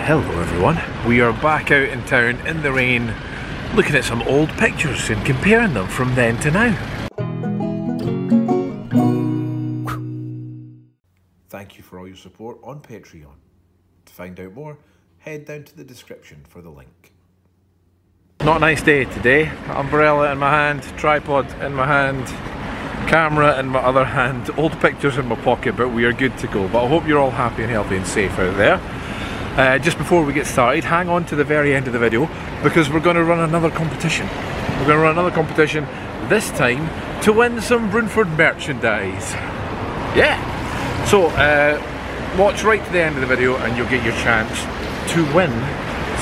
Hello everyone, we are back out in town in the rain looking at some old pictures and comparing them from then to now. Thank you for all your support on Patreon. To find out more, head down to the description for the link. Not a nice day today. Umbrella in my hand, tripod in my hand, camera in my other hand, old pictures in my pocket, but we are good to go. But I hope you're all happy and healthy and safe out there. Just before we get started, hang on to the very end of the video because we're going to run another competition. We're going to run another competition, this time to win some Broonford merchandise. Yeah! So, watch right to the end of the video and you'll get your chance to win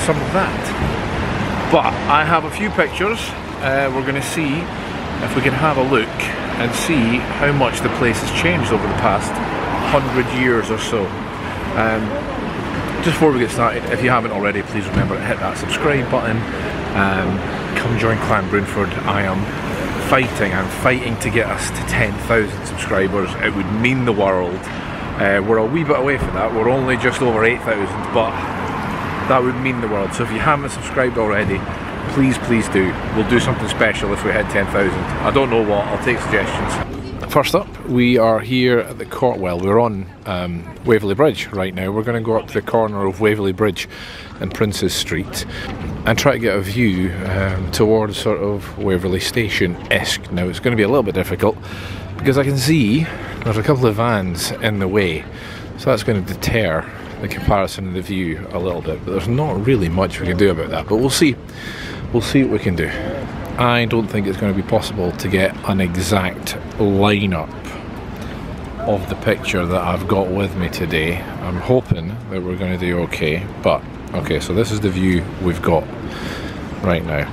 some of that. But I have a few pictures. We're going to see if we can have a look and see how much the place has changed over the past 100 years or so. Just before we get started, if you haven't already, please remember to hit that subscribe button. Come join Clan Broonford. I'm fighting to get us to 10,000 subscribers. It would mean the world. We're a wee bit away from that. We're only just over 8,000, but that would mean the world. So if you haven't subscribed already, please do. We'll do something special if we hit 10,000. I don't know what, I'll take suggestions. First up, we are here at the we're on Waverley Bridge right now. We're going to go up to the corner of Waverley Bridge and Princes Street and try to get a view towards sort of Waverley Station-esque. Now it's going to be a little bit difficult because I can see there's a couple of vans in the way, so that's going to deter the comparison of the view a little bit, but there's not really much we can do about that, but we'll see what we can do. I don't think it's going to be possible to get an exact lineup of the picture that I've got with me today. I'm hoping that we're going to do okay, but okay, so this is the view we've got right now.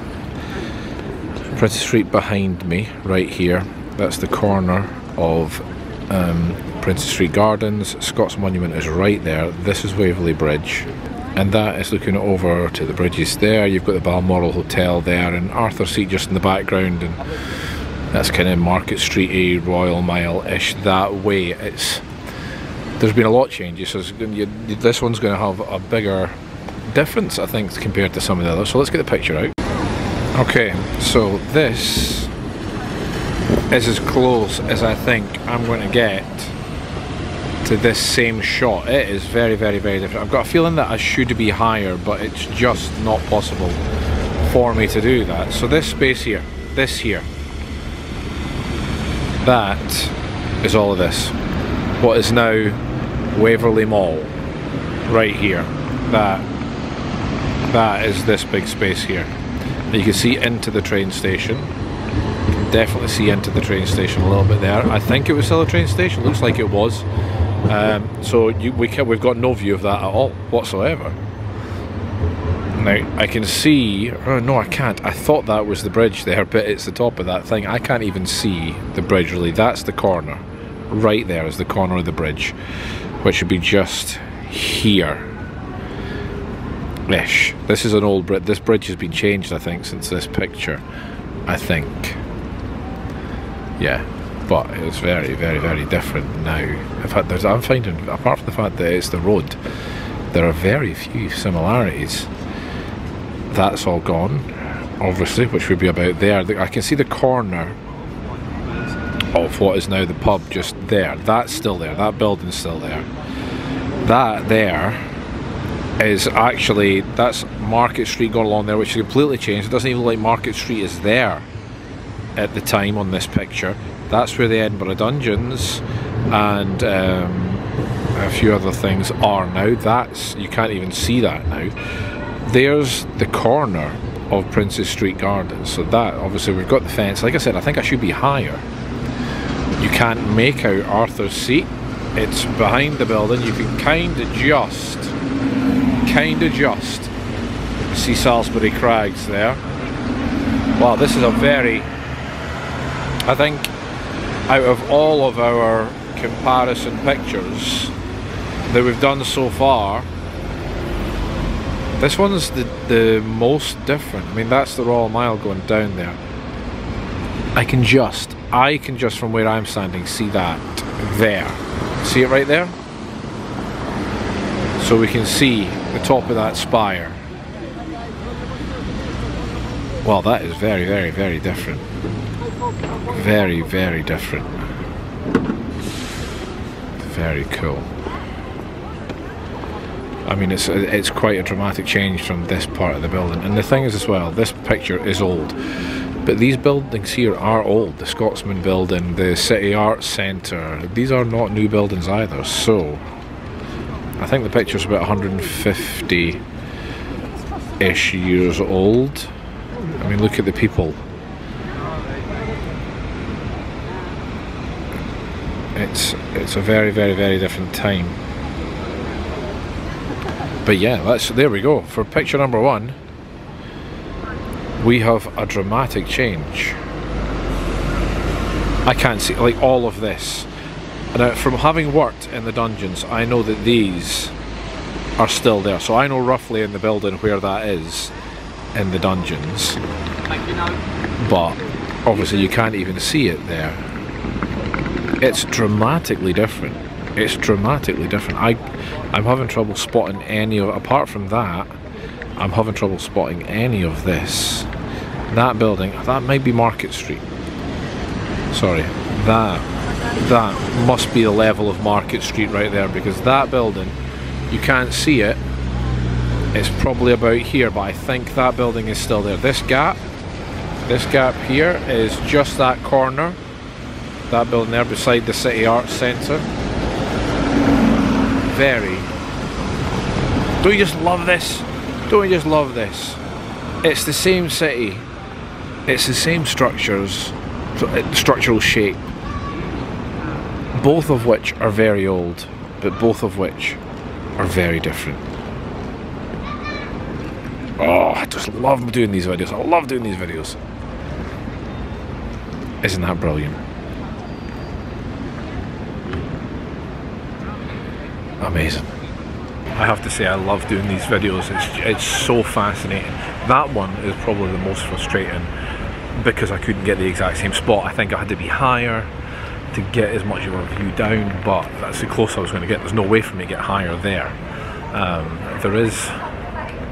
Princes Street behind me, right here, that's the corner of Princes Street Gardens. Scots Monument is right there. This is Waverley Bridge, and that is looking over to the bridges there. You've got the Balmoral Hotel there and Arthur Seat just in the background, and that's kind of Market Street-y, Royal Mile-ish that way. There's been a lot of changes, so this one's going to have a bigger difference, I think, compared to some of the others. So let's get the picture out. Okay, so this is as close as I think I'm going to get to this same shot. It is very different. I've got a feeling that I should be higher, but it's just not possible for me to do that. So this space here, this here, that is all of this. What is now Waverley Mall, right here, that is this big space here. And you can see into the train station. You can definitely see into the train station a little bit there. I think it was still a train station, looks like it was. So we've got no view of that at all whatsoever. Now I can see, oh no I can't, I thought that was the bridge there, but it's the top of that thing. I can't even see the bridge really. That's the corner, right there is the corner of the bridge, which should be just here ish. This is an old bridge. This bridge has been changed, I think, since this picture, I think. Yeah, but it's very different now. In fact, I'm finding, apart from the fact that it's the road, there are very few similarities. That's all gone, obviously, which would be about there. I can see the corner of what is now the pub just there. That's still there. That building's still there. That there is actually, that's Market Street going along there, which is completely changed. It doesn't even look like Market Street is there at the time on this picture. That's where the Edinburgh Dungeons and a few other things are now. That's, you can't even see that now. There's the corner of Princes Street Gardens. So that, obviously we've got the fence. Like I said, I think I should be higher. You can't make out Arthur's Seat. It's behind the building. You can kind of just see Salisbury Crags there. Wow, this is a very, I think, out of all of our comparison pictures that we've done so far, this one's the most different. I mean, that's the Royal Mile going down there. I can just from where I'm standing see that there. See it right there? So so we can see the top of that spire. Well, that is very, very, very different. Very, very different. Very cool. I mean, it's quite a dramatic change from this part of the building. And the thing is as well, this picture is old, but these buildings here are old. The Scotsman building, the City Arts Centre, these are not new buildings either. So I think the picture's about 150-ish years old. I mean, look at the people. It's a very, very, very different time. But yeah, there we go. For picture number one, we have a dramatic change. I can't see, like, all of this. Now, from having worked in the dungeons, I know that these are still there. So I know roughly in the building where that is in the dungeons. But obviously you can't even see it there. It's dramatically different. It's dramatically different. I'm having trouble spotting any of, apart from that, I'm having trouble spotting any of this. That building, that might be Market Street. Sorry, that must be the level of Market Street right there, because that building, you can't see it. It's probably about here, but I think that building is still there. This gap here is just that corner. That building there beside the City Arts Centre. Very. Don't you just love this? Don't you just love this? It's the same city. It's the same structures, structural shape. Both of which are very old, but both of which are very different. Oh, I just love doing these videos. I love doing these videos. Isn't that brilliant? Amazing. I have to say, I love doing these videos. It's so fascinating. That one is probably the most frustrating because I couldn't get the exact same spot. I think I had to be higher to get as much of a view down, but that's the closest I was going to get. There's no way for me to get higher there. There is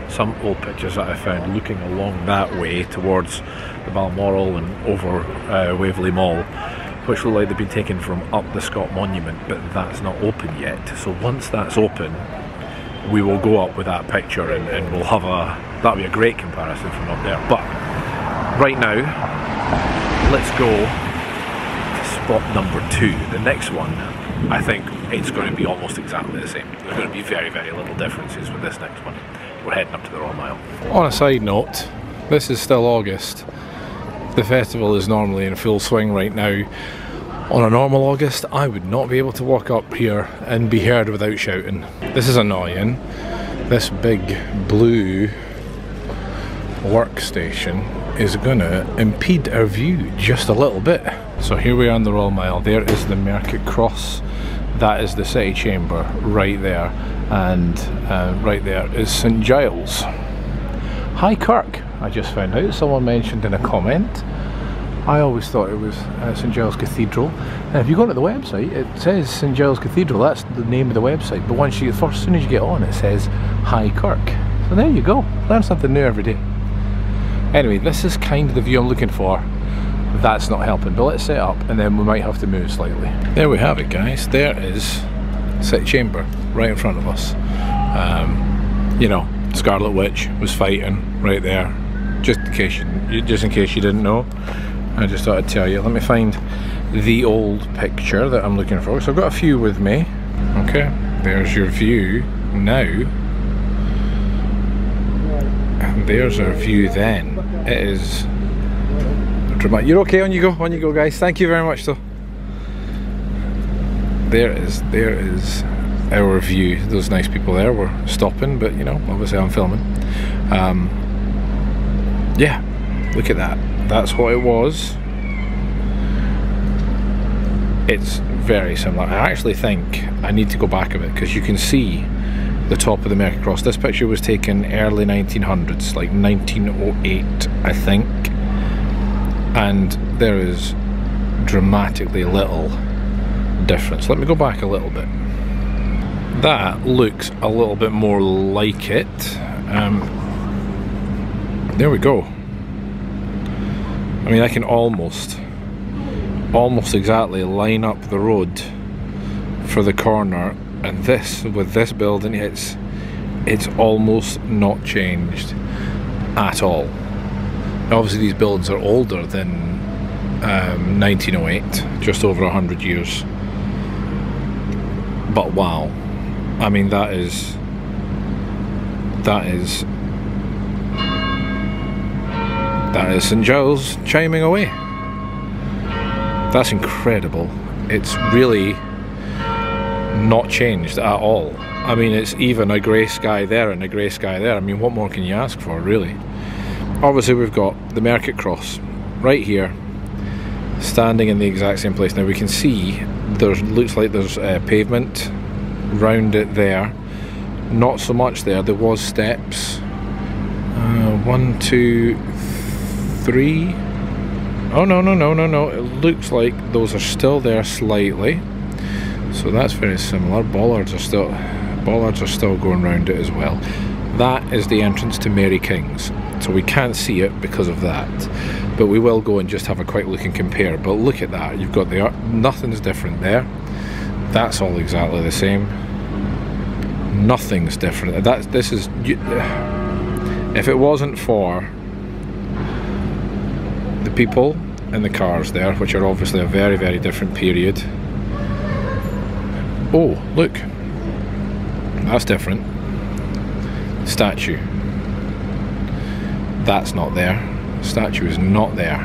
some old pictures that I found looking along that way towards the Balmoral and over Waverley Mall, which look like they've been taken from up the Scott Monument, but that's not open yet. So once that's open, we will go up with that picture and we'll have that'll be a great comparison from up there. But right now, let's go to spot number 2. The next one, I think it's going to be almost exactly the same. There's going to be very, very little differences with this next one. We're heading up to the Royal Mile. On a side note, this is still August. The festival is normally in full swing right now. On a normal August, I would not be able to walk up here and be heard without shouting. This is annoying. This big blue workstation is gonna impede our view just a little bit. So here we are on the Royal Mile. There is the Market Cross. That is the City Chamber right there. And right there is St Giles. High Kirk, I just found out. Someone mentioned in a comment. I always thought it was St Giles Cathedral. And if you go onto the website, it says St Giles Cathedral. That's the name of the website. But once as soon as you get on, it says High Kirk. So there you go. Learn something new every day. Anyway, this is kind of the view I'm looking for. That's not helping, but let's set up and then we might have to move slightly. There we have it, guys. There is City Chamber right in front of us. You know, Scarlet Witch was fighting right there. Just in case you didn't know, I just thought I'd tell you. Let me find the old picture that I'm looking for. So I've got a few with me. Okay, there's your view now. And there's our view then. It is dramatic. You're okay? On you go, guys. Thank you very much, though. There is our view. Those nice people there were stopping, but you know, obviously I'm filming. Yeah, look at that. That's what it was. It's very similar. I actually think I need to go back a bit because you can see the top of the Market Cross. This picture was taken early 1900s, like 1908, I think. And there is dramatically little difference. Let me go back a little bit. That looks a little bit more like it. There we go. I mean, I can almost exactly line up the road for the corner, and this, with this building, it's almost not changed at all. Now, obviously these buildings are older than 1908, just over 100 years. But wow, I mean, that is St. Giles chiming away. That's incredible. It's really not changed at all. I mean, it's even a grey sky there and a grey sky there. I mean, what more can you ask for, really? Obviously we've got the Market Cross right here, standing in the exact same place. Now we can see looks like there's pavement round it there. Not so much there. There was steps. 1, 2, 3. Oh no. It looks like those are still there slightly. So that's very similar. Bollards are still going round it as well. That is the entrance to Mary King's. So we can't see it because of that. But we will go and just have a quick look and compare. But look at that. You've got nothing's different there. That's all exactly the same. Nothing's different. If it wasn't for the people in the cars there, which are obviously a very, very different period. Oh, look. That's different. Statue. That's not there. Statue is not there.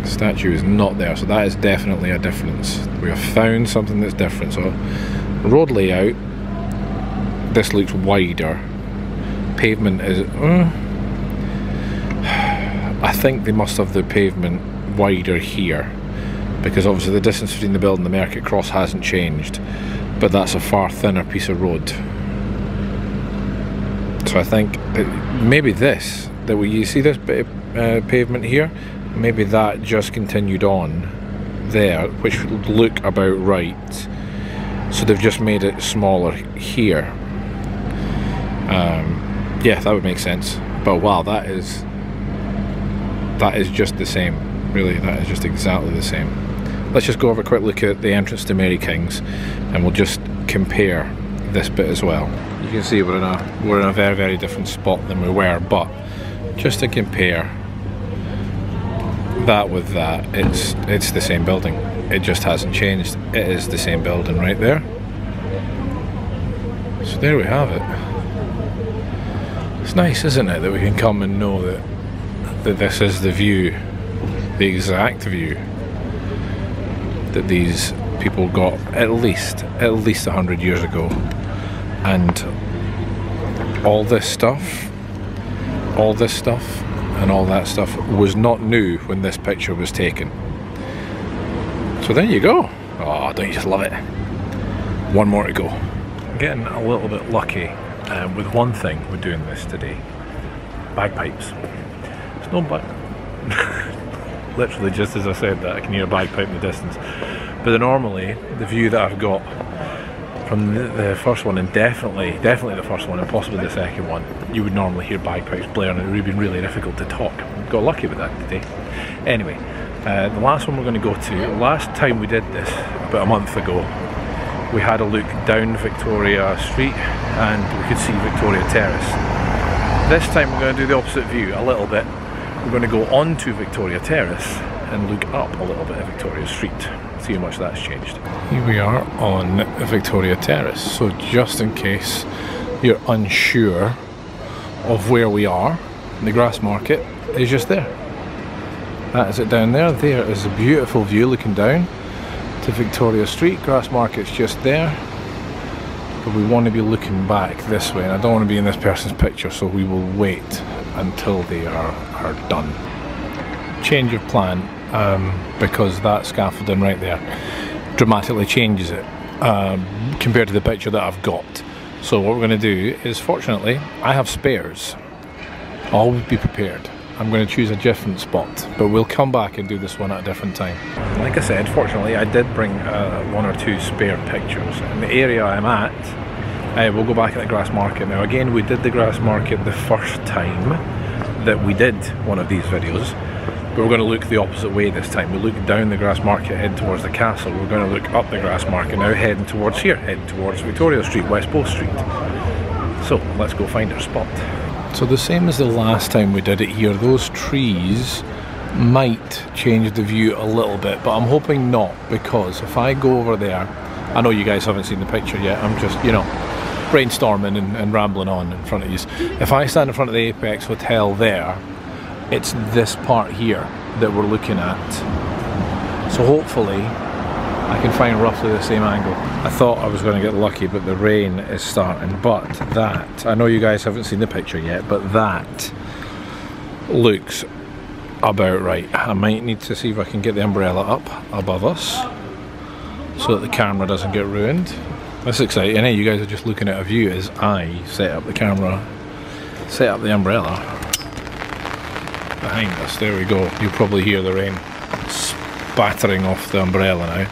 Statue is not there. So that is definitely a difference. We have found something that's different. So road layout. This looks wider. Pavement is... I think they must have the pavement wider here, because obviously the distance between the building and the Market Cross hasn't changed, but that's a far thinner piece of road. So I think maybe you see this bit of pavement here, maybe that just continued on there, which would look about right. So they've just made it smaller here. Yeah, that would make sense. But wow, that is just the same. Really, that is just exactly the same. Let's just go have a quick look at the entrance to Mary King's, and we'll just compare this bit as well. You can see we're in a very, very different spot than we were, but just to compare that with that, it's the same building. It just hasn't changed. It is the same building right there. So there we have it. It's nice, isn't it, that we can come and know that this is the view, the exact view that these people got at least 100 years ago. And all this stuff and all that stuff was not new when this picture was taken. So there you go. Oh, don't you just love it? One more to go. I'm getting a little bit lucky with one thing with doing this today. Bagpipes. It's no but literally just as I said that, I can hear a bagpipe in the distance. But normally the view that I've got from the first one, and definitely the first one, and possibly the second one, you would normally hear bagpipes blaring, and it would have been really difficult to talk. Got lucky with that today. Anyway, the last one we're going to go to, last time we did this, about a month ago, we had a look down Victoria Street and we could see Victoria Terrace. This time we're going to do the opposite view a little bit. We're going to go onto Victoria Terrace and look up a little bit at Victoria Street, see how much that's changed. Here we are on Victoria Terrace, so just in case you're unsure of where we are, the Grassmarket is just there. That is it down there. There is a beautiful view looking down to Victoria Street. Grassmarket's just there, but we want to be looking back this way, and I don't want to be in this person's picture, so we will wait until they are done. Change of plan, because that scaffolding right there dramatically changes it compared to the picture that I've got. So what we're going to do is, fortunately, I have spares. Always be prepared. I'm going to choose a different spot, but we'll come back and do this one at a different time. Like I said, fortunately I did bring 1 or 2 spare pictures. In the area I'm at, we'll go back at the Grassmarket now. Again, we did the Grassmarket the first time that we did one of these videos, but we're going to look the opposite way this time. We'll look down the Grassmarket, head towards the castle. We're going to look up the Grassmarket now, heading towards here, heading towards Victoria Street, West Bow Street. So let's go find our spot. So the same as the last time we did it here, those trees might change the view a little bit, but I'm hoping not, because if I go over there, I know you guys haven't seen the picture yet, I'm just, you know, brainstorming and rambling on in front of you. If I stand in front of the Apex Hotel there, it's this part here that we're looking at. So hopefully I can find roughly the same angle. I thought I was going to get lucky, but the rain is starting. But that, I know you guys haven't seen the picture yet, but that looks about right. I might need to see if I can get the umbrella up above us so that the camera doesn't get ruined. That's exciting, eh? You guys are just looking at a view as I set up the camera, set up the umbrella behind us. There we go. You'll probably hear the rain spattering off the umbrella now.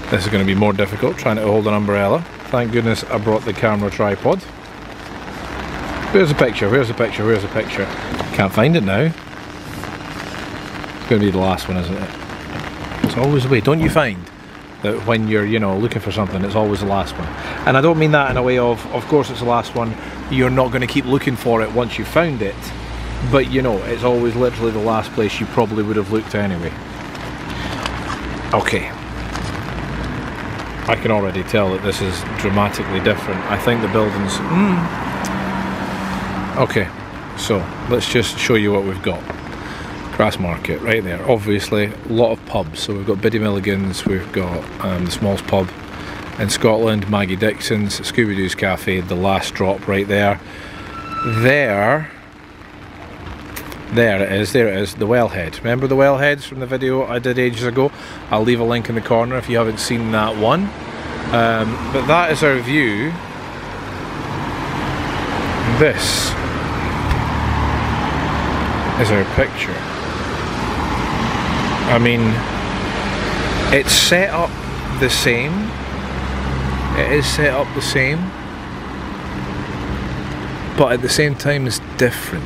This is going to be more difficult, trying to hold an umbrella. Thank goodness I brought the camera tripod. Where's the picture? Where's the picture? Where's the picture? Can't find it now. It's going to be the last one, isn't it? It's always the way. Don't you find that when you're, you know, looking for something, it's always the last one? And I don't mean that in a way of course it's the last one, you're not going to keep looking for it once you've found it, but you know, it's always literally the last place you probably would have looked anyway. Okay. I can already tell that this is dramatically different. I think the buildings... Okay, so let's just show you what we've got. Grassmarket, right there. Obviously, a lot of pubs. So we've got Biddy Milligan's, we've got the smallest pub in Scotland, Maggie Dixon's, Scooby-Doo's Cafe, the last drop right there. There it is, the wellhead. Remember the wellheads from the video I did ages ago? I'll leave a link in the corner if you haven't seen that one. But that is our view. This is our picture. I mean, it's set up the same. It is set up the same. But at the same time it's different.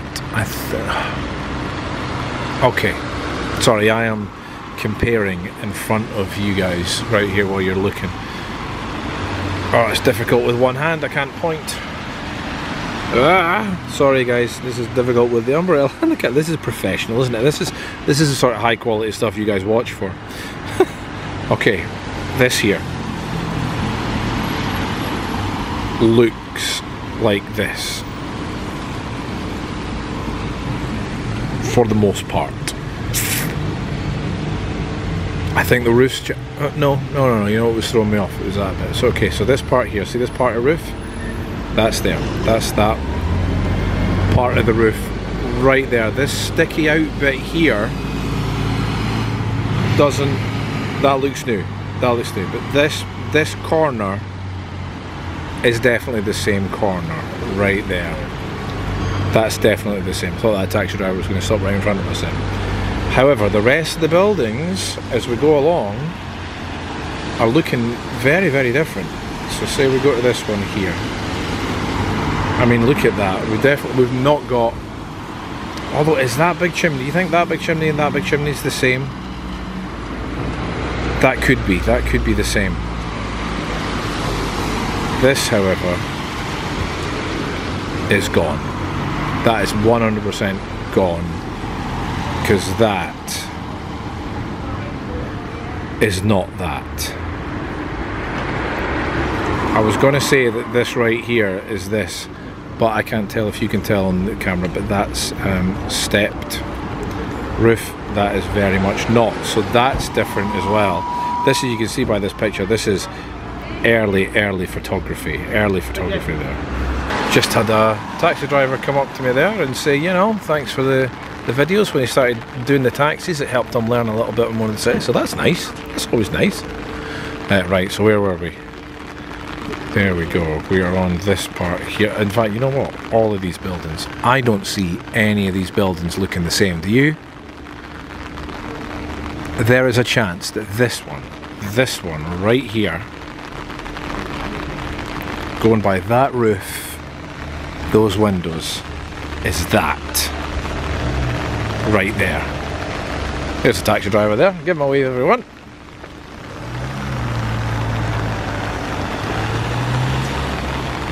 Okay, sorry, I am comparing in front of you guys right here while you're looking. Oh, it's difficult with one hand, I can't point. Sorry guys, this is difficult with the umbrella. Look at this, is professional, isn't it? This is the sort of high quality stuff you guys watch for. Okay, this here looks like this. For the most part. I think the roof's... no, you know what was throwing me off? It was that bit. So okay, so this part here, see this part of roof? That's there. That's that part of the roof right there. This sticky out bit here doesn't... That looks new. That looks new. But this corner is definitely the same corner right there. That's definitely the same. I thought that taxi driver was going to stop right in front of us then. However, the rest of the buildings, as we go along, are looking very, very different. So say we go to this one here. I mean, look at that. We've not got... Although, is that big chimney? Do you think that big chimney and that big chimney is the same? That could be the same. This, however, is gone. That is 100% gone, because that is not that. I was going to say that this right here is this, but I can't tell if you can tell on the camera, but that's stepped roof. That is very much not. So that's different as well. This, as you can see by this picture, this is early photography. Early photography there. Just had a taxi driver come up to me there and say, you know, thanks for the videos. When he started doing the taxis, it helped him learn a little bit more of the city. So that's nice. That's always nice. Right, so where were we? There we go, we are on this part here. In fact, you know what? All of these buildings, I don't see any of these buildings looking the same, do you? There is a chance that this one right here, going by that roof, those windows, is that right there. There's a taxi driver there, give him a wave everyone.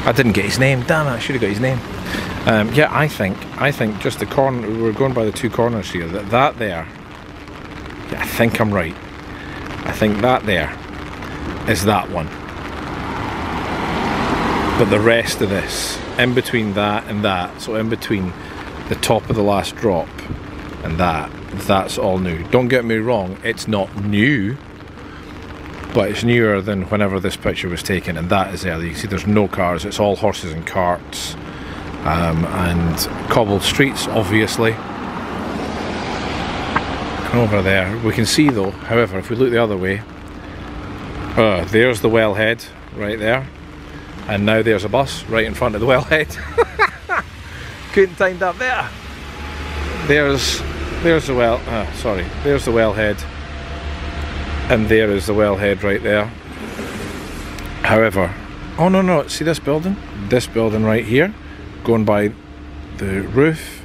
I didn't get his name, damn it, I should have got his name. Yeah, I think just the corner, we're going by the two corners here, that there, yeah, I think I'm right. I think that there is that one. But the rest of this, in between that and that, so in between the top of the last drop and that's all new. Don't get me wrong, it's not new, but it's newer than whenever this picture was taken, and that is there. You see there's no cars, it's all horses and carts, and cobbled streets, obviously. Over there, we can see though, however, if we look the other way, there's the wellhead right there, and now there's a bus right in front of the wellhead. Couldn't time that better. There's the there's the wellhead. And there is the wellhead right there. However, oh no, see this building? This building right here, going by the roof,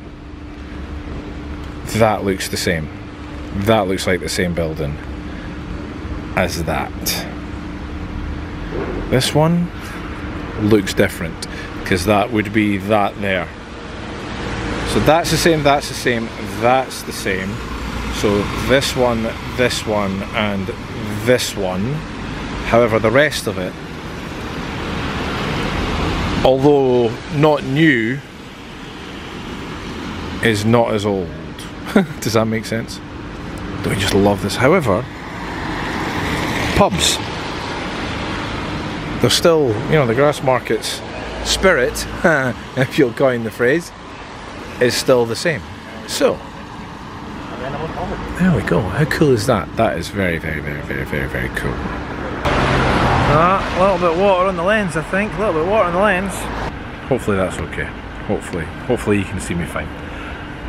that looks the same. That looks like the same building as that. This one looks different, because that would be that there. So that's the same, that's the same, that's the same. So this one, and this one. However, the rest of it, although not new, is not as old. Does that make sense? Don't you just love this? However, pubs, they're still, you know, the Grassmarket's spirit, if you'll coin the phrase, is still the same. So there we go. How cool is that? That is very, very, very, very, very, very cool. A little bit of water on the lens, I think. A little bit of water on the lens. Hopefully that's okay. Hopefully you can see me fine.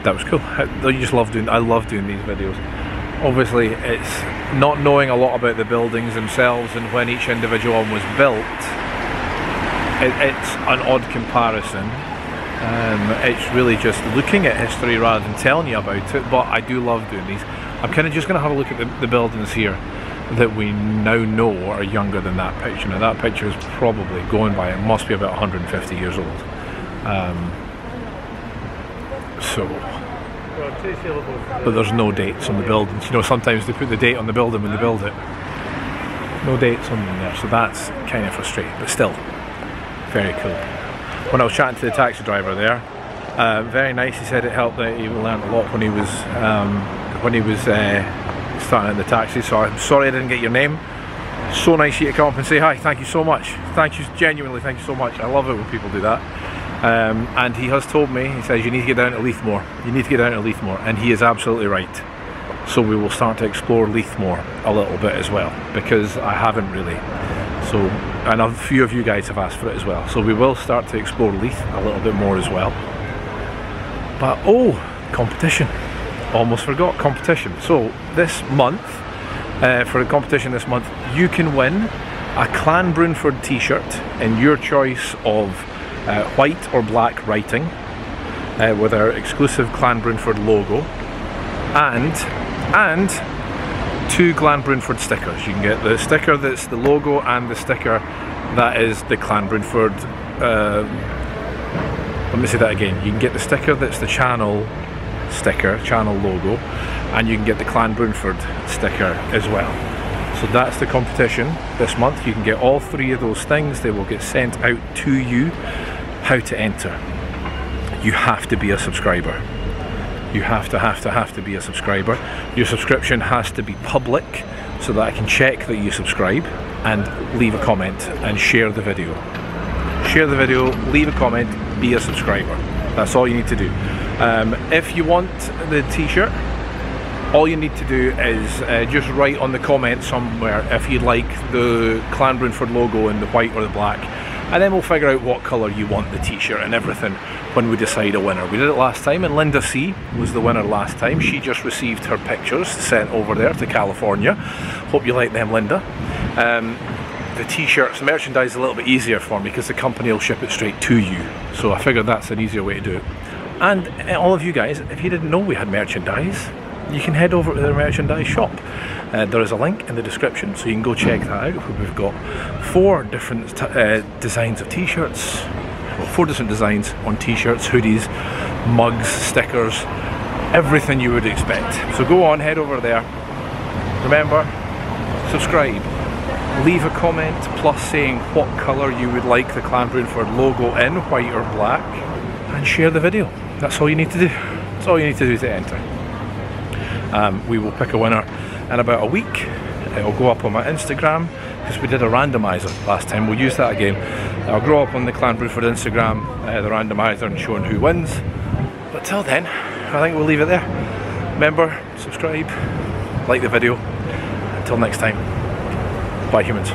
That was cool. I love doing these videos. Obviously, it's not knowing a lot about the buildings themselves and when each individual one was built. It's an odd comparison. It's really just looking at history rather than telling you about it, but I do love doing these. I'm kind of just going to have a look at the buildings here that we now know are younger than that picture. Now that picture is probably, going by, it must be about 150 years old. But there's no dates on the buildings. You know, sometimes they put the date on the building when they build it. No dates on them there, so that's kind of frustrating, but still, very cool. When I was chatting to the taxi driver there, very nice. He said it helped that he learned a lot when he was starting in the taxi. So I'm sorry I didn't get your name. So nice of you to come up and say hi. Thank you so much. Thank you, genuinely. Thank you so much. I love it when people do that. And he has told me, he says you need to get down to Leithmore. You need to get down to Leithmore, and he is absolutely right. So we will start to explore Leithmore a little bit as well, because I haven't really. So, and a few of you guys have asked for it as well. So we will start to explore Leith a little bit more as well. But oh, competition. Almost forgot competition. So this month, for the competition this month, you can win a Clan Broonford t-shirt in your choice of white or black writing with our exclusive Clan Broonford logo, and 2 Clan Broonford stickers. You can get the sticker that's the logo and the sticker that is the Clan Broonford. Let me say that again. You can get the sticker that's the channel sticker, channel logo, and you can get the Clan Broonford sticker as well. So that's the competition this month. You can get all 3 of those things. They will get sent out to you. How to enter? You have to be a subscriber. You have to be a subscriber. Your subscription has to be public so that I can check that you subscribe, and leave a comment and share the video. Share the video, leave a comment, be a subscriber. That's all you need to do. If you want the t-shirt, All you need to do is just write on the comments somewhere if you'd like the Clan Broonford logo in the white or the black, and then we'll figure out what colour you want the t-shirt and everything when we decide a winner. We did it last time, and Linda C was the winner last time. She just received her pictures sent over there to California. Hope you like them, Linda. The t-shirts, the merchandise is a little bit easier for me because the company will ship it straight to you, so I figured that's an easier way to do it. And all of you guys, if you didn't know we had merchandise, you can head over to the merchandise shop. There is a link in the description, so you can go check that out. We've got 4 different designs of t-shirts, well, 4 different designs on t-shirts, hoodies, mugs, stickers, everything you would expect. So go on, head over there. Remember, subscribe, leave a comment plus saying what colour you would like the Clan Broonford logo in, white or black, and share the video. That's all you need to do. That's all you need to do to enter. We will pick a winner in about a week. It'll go up on my Instagram because we did a randomizer last time. We'll use that again. I'll grow up on the Clan Broonford Instagram, the randomizer, and showing who wins. But till then, I think we'll leave it there. Remember, subscribe, like the video. Until next time, bye humans.